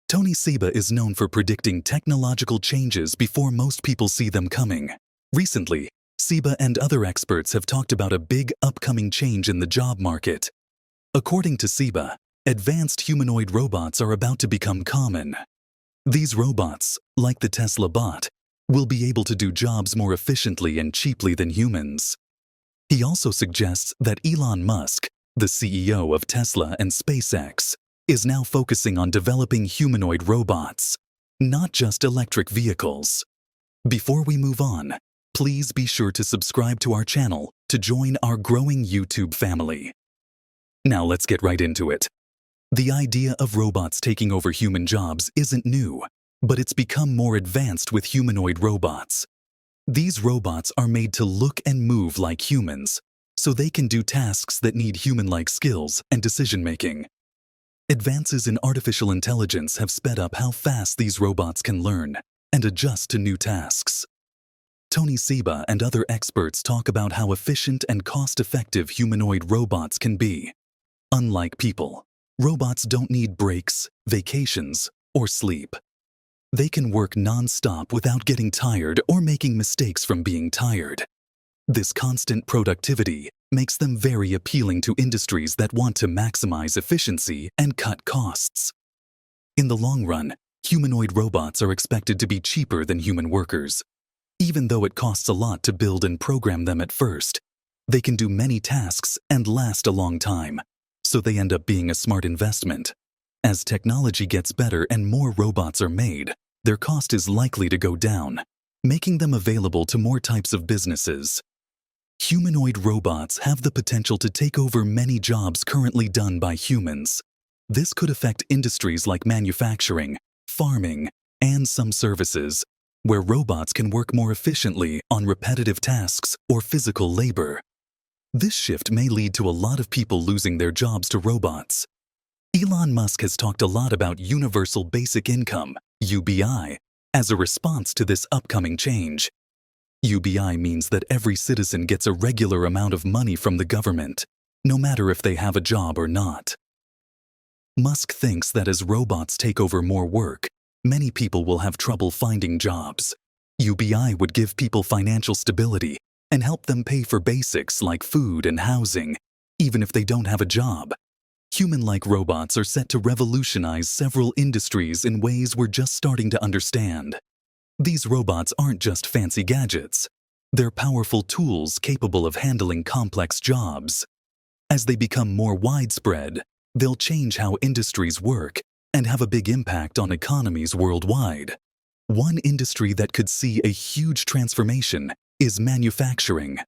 Tony Seba is known for predicting technological changes before most people see them coming. Recently, Seba and other experts have talked about a big upcoming change in the job market. According to Seba, advanced humanoid robots are about to become common. These robots, like the Tesla bot, will be able to do jobs more efficiently and cheaply than humans. He also suggests that Elon Musk, the CEO of Tesla and SpaceX, is now focusing on developing humanoid robots, not just electric vehicles. Before we move on, please be sure to subscribe to our channel to join our growing YouTube family. Now let's get right into it. The idea of robots taking over human jobs isn't new, but it's become more advanced with humanoid robots. These robots are made to look and move like humans, so they can do tasks that need human-like skills and decision-making. Advances in artificial intelligence have sped up how fast these robots can learn and adjust to new tasks. Tony Seba and other experts talk about how efficient and cost-effective humanoid robots can be. Unlike people, robots don't need breaks, vacations, or sleep. They can work non-stop without getting tired or making mistakes from being tired. This constant productivity makes them very appealing to industries that want to maximize efficiency and cut costs. In the long run, humanoid robots are expected to be cheaper than human workers. Even though it costs a lot to build and program them at first, they can do many tasks and last a long time, so they end up being a smart investment. As technology gets better and more robots are made, their cost is likely to go down, making them available to more types of businesses. Humanoid robots have the potential to take over many jobs currently done by humans. This could affect industries like manufacturing, farming, and some services, where robots can work more efficiently on repetitive tasks or physical labor. This shift may lead to a lot of people losing their jobs to robots. Elon Musk has talked a lot about Universal Basic Income, UBI, as a response to this upcoming change. UBI means that every citizen gets a regular amount of money from the government, no matter if they have a job or not. Musk thinks that as robots take over more work, many people will have trouble finding jobs. UBI would give people financial stability and help them pay for basics like food and housing, even if they don't have a job. Human-like robots are set to revolutionize several industries in ways we're just starting to understand. These robots aren't just fancy gadgets. They're powerful tools capable of handling complex jobs. As they become more widespread, they'll change how industries work and have a big impact on economies worldwide. One industry that could see a huge transformation is manufacturing.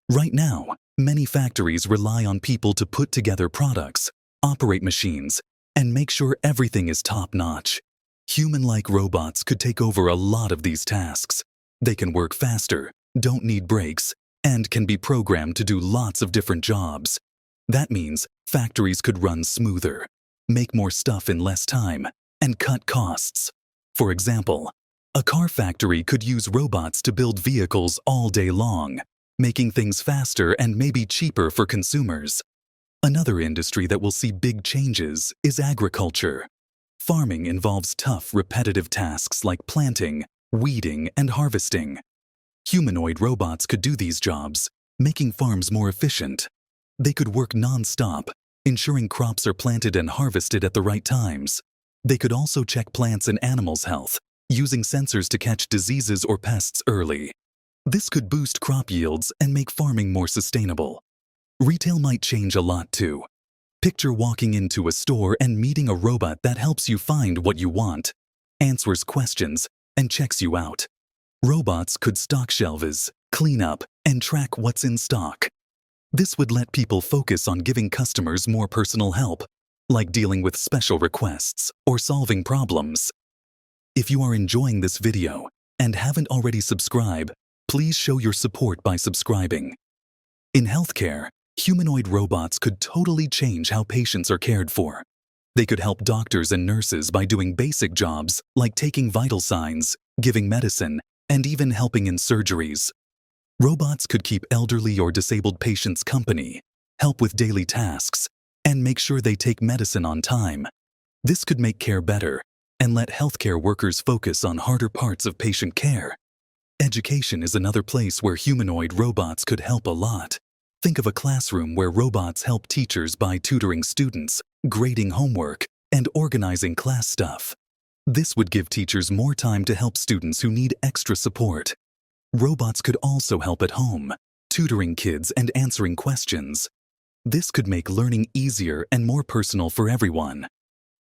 Right now, many factories rely on people to put together products, operate machines, and make sure everything is top-notch. Human-like robots could take over a lot of these tasks. They can work faster, don't need breaks, and can be programmed to do lots of different jobs. That means factories could run smoother, make more stuff in less time, and cut costs. For example, a car factory could use robots to build vehicles all day long, making things faster and maybe cheaper for consumers. Another industry that will see big changes is agriculture. Farming involves tough, repetitive tasks like planting, weeding, and harvesting. Humanoid robots could do these jobs, making farms more efficient. They could work non-stop, ensuring crops are planted and harvested at the right times. They could also check plants and animals' health, using sensors to catch diseases or pests early. This could boost crop yields and make farming more sustainable. Retail might change a lot too. Picture walking into a store and meeting a robot that helps you find what you want, answers questions, and checks you out. Robots could stock shelves, clean up, and track what's in stock. This would let people focus on giving customers more personal help, like dealing with special requests or solving problems. If you are enjoying this video and haven't already subscribed, please show your support by subscribing. In healthcare, humanoid robots could totally change how patients are cared for. They could help doctors and nurses by doing basic jobs like taking vital signs, giving medicine, and even helping in surgeries. Robots could keep elderly or disabled patients company, help with daily tasks, and make sure they take medicine on time. This could make care better, and let healthcare workers focus on harder parts of patient care. Education is another place where humanoid robots could help a lot. Think of a classroom where robots help teachers by tutoring students, grading homework, and organizing class stuff. This would give teachers more time to help students who need extra support. Robots could also help at home, tutoring kids and answering questions. This could make learning easier and more personal for everyone.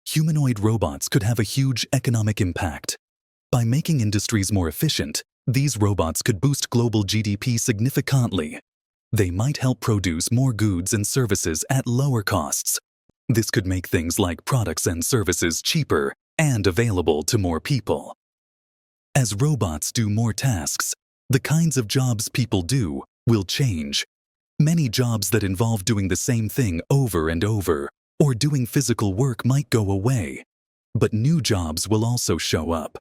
Humanoid robots could have a huge economic impact. By making industries more efficient, these robots could boost global GDP significantly. They might help produce more goods and services at lower costs. This could make things like products and services cheaper and available to more people. As robots do more tasks, the kinds of jobs people do will change. Many jobs that involve doing the same thing over and over or doing physical work might go away, but new jobs will also show up.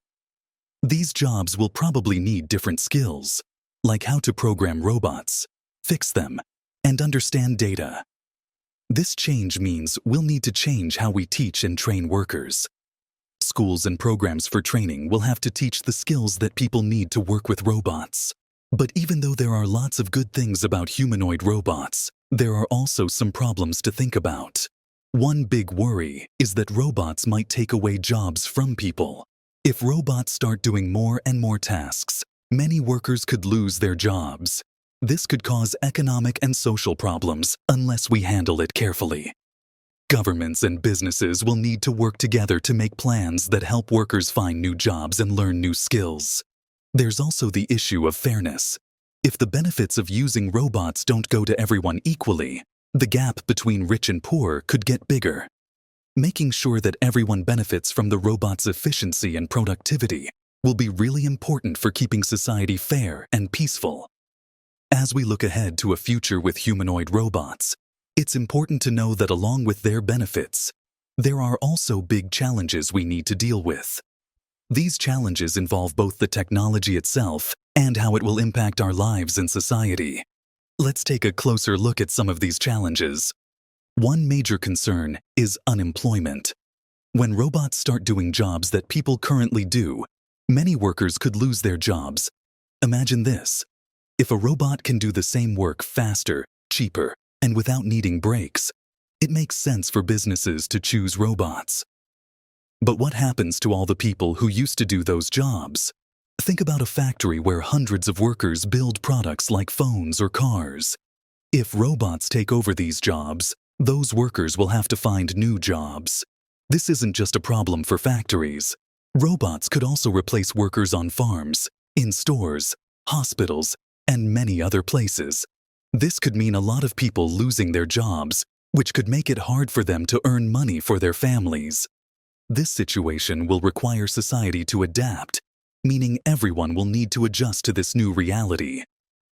These jobs will probably need different skills, like how to program robots, fix them, and understand data. This change means we'll need to change how we teach and train workers. Schools and programs for training will have to teach the skills that people need to work with robots. But even though there are lots of good things about humanoid robots, there are also some problems to think about. One big worry is that robots might take away jobs from people. If robots start doing more and more tasks, many workers could lose their jobs. This could cause economic and social problems unless we handle it carefully. Governments and businesses will need to work together to make plans that help workers find new jobs and learn new skills. There's also the issue of fairness. If the benefits of using robots don't go to everyone equally, the gap between rich and poor could get bigger. Making sure that everyone benefits from the robot's efficiency and productivity will be really important for keeping society fair and peaceful. As we look ahead to a future with humanoid robots, it's important to know that along with their benefits, there are also big challenges we need to deal with. These challenges involve both the technology itself and how it will impact our lives and society. Let's take a closer look at some of these challenges. One major concern is unemployment. When robots start doing jobs that people currently do, many workers could lose their jobs. Imagine this. If a robot can do the same work faster, cheaper, and without needing breaks, it makes sense for businesses to choose robots. But what happens to all the people who used to do those jobs? Think about a factory where hundreds of workers build products like phones or cars. If robots take over these jobs, those workers will have to find new jobs. This isn't just a problem for factories. Robots could also replace workers on farms, in stores, hospitals, and many other places. This could mean a lot of people losing their jobs, which could make it hard for them to earn money for their families. This situation will require society to adapt, meaning everyone will need to adjust to this new reality.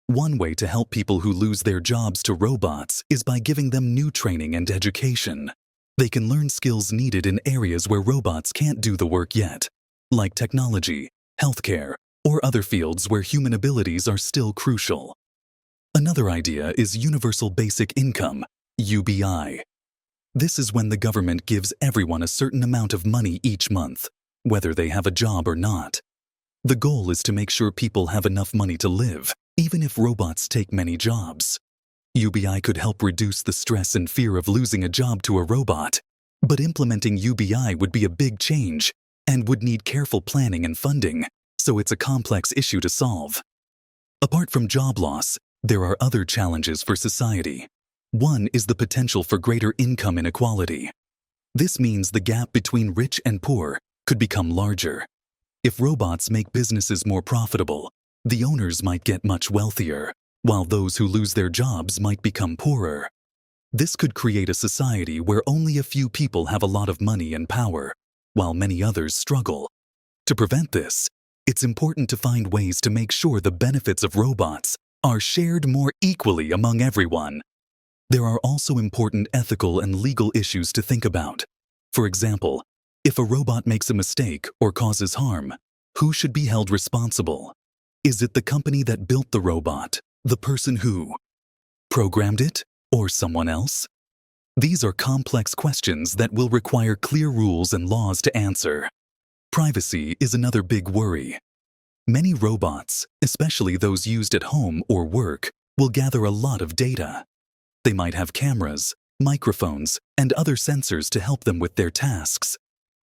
One way to help people who lose their jobs to robots is by giving them new training and education. They can learn skills needed in areas where robots can't do the work yet, like technology, healthcare, or other fields where human abilities are still crucial. Another idea is Universal Basic Income, UBI. This is when the government gives everyone a certain amount of money each month, whether they have a job or not. The goal is to make sure people have enough money to live, even if robots take many jobs. UBI could help reduce the stress and fear of losing a job to a robot, but implementing UBI would be a big change and would need careful planning and funding, so it's a complex issue to solve. Apart from job loss, there are other challenges for society. One is the potential for greater income inequality. This means the gap between rich and poor could become larger. If robots make businesses more profitable, the owners might get much wealthier, while those who lose their jobs might become poorer. This could create a society where only a few people have a lot of money and power, while many others struggle. To prevent this, it's important to find ways to make sure the benefits of robots are shared more equally among everyone. There are also important ethical and legal issues to think about. For example, if a robot makes a mistake or causes harm, who should be held responsible? Is it the company that built the robot, the person who programmed it, or someone else? These are complex questions that will require clear rules and laws to answer. Privacy is another big worry. Many robots, especially those used at home or work, will gather a lot of data. They might have cameras, microphones, and other sensors to help them with their tasks.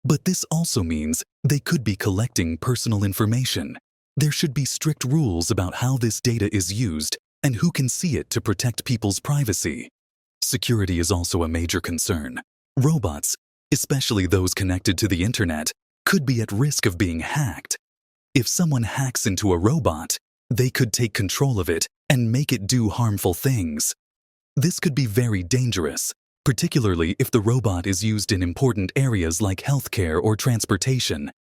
But this also means they could be collecting personal information. There should be strict rules about how this data is used and who can see it to protect people's privacy. Security is also a major concern. Robots, especially those connected to the internet, could be at risk of being hacked. If someone hacks into a robot, they could take control of it and make it do harmful things. This could be very dangerous, particularly if the robot is used in important areas like healthcare or transportation.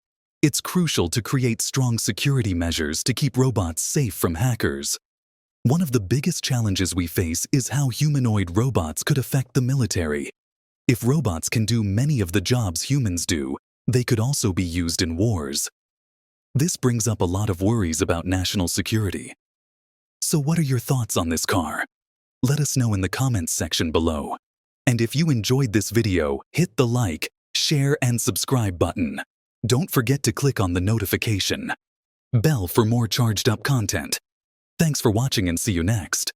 It's crucial to create strong security measures to keep robots safe from hackers. One of the biggest challenges we face is how humanoid robots could affect the military. If robots can do many of the jobs humans do, they could also be used in wars. This brings up a lot of worries about national security. So what are your thoughts on this car? Let us know in the comments section below. And if you enjoyed this video, hit the like, share, and subscribe button. Don't forget to click on the notification bell for more charged up content. Thanks for watching and see you next.